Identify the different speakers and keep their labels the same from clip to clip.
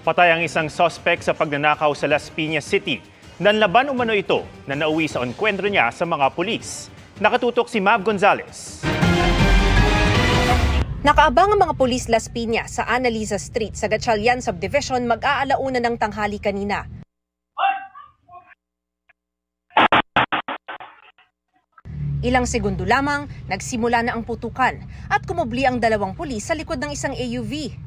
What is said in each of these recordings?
Speaker 1: Patay ang isang suspect sa pagnanakaw sa Las Piñas City. Nanlaban umano ito na nauwi sa enkwentro niya sa mga pulis. Nakatutok si Mav Gonzalez.
Speaker 2: Nakaabang ang mga pulis Las Piñas sa Analiza Street sa Gatchalian Subdivision mag-aalauna ng tanghali kanina. Ilang segundo lamang, nagsimula na ang putukan at kumubli ang dalawang pulis sa likod ng isang AUV.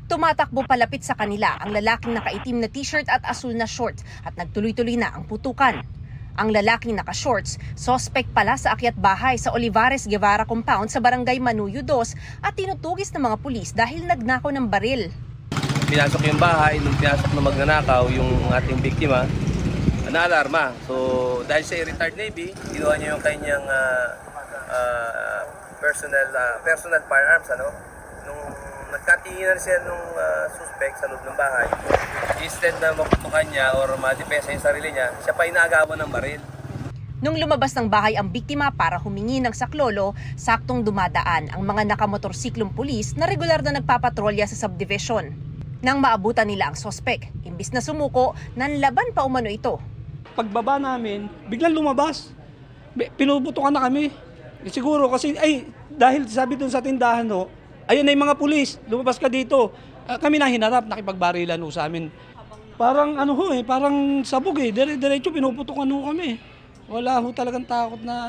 Speaker 2: Tumatakbo palapit sa kanila ang lalaking nakaitim na t-shirt at asul na short at nagtuloy-tuloy na ang putukan. Ang lalaking naka-shorts, suspect pala sa akyat bahay sa Olivares Guevara Compound sa Barangay Manuyo 2 at tinutugis ng mga pulis dahil nagnakaw ng baril.
Speaker 3: Pinasok yung bahay, nung pinasok na magnanakaw yung ating biktima, naalarma. So dahil sa retired Navy, ginawa niya yung kanyang personal firearms. Nung nagkatinginan siya nung suspect sa loob ng bahay, instead na maputukan niya or ma-depensa yung sarili niya, siya pa inaagawan ng baril.
Speaker 2: Nung lumabas ng bahay ang biktima para humingi ng saklolo, saktong dumadaan ang mga nakamotorsiklong pulis na regular na nagpapatrolya sa subdivision. Nang maabutan nila ang suspect, imbis na sumuko, nanlaban pa umano ito.
Speaker 4: Pagbaba namin, biglang lumabas. Pinuputukan na kami. Siguro kasi, dahil sabi dun sa tindahan, ayun na yung mga pulis, lumabas ka dito. Kami na hinarap, nakipagbarilan sa amin. Parang parang sabog Dire-diretso pinuputukan kami. Wala talagang takot na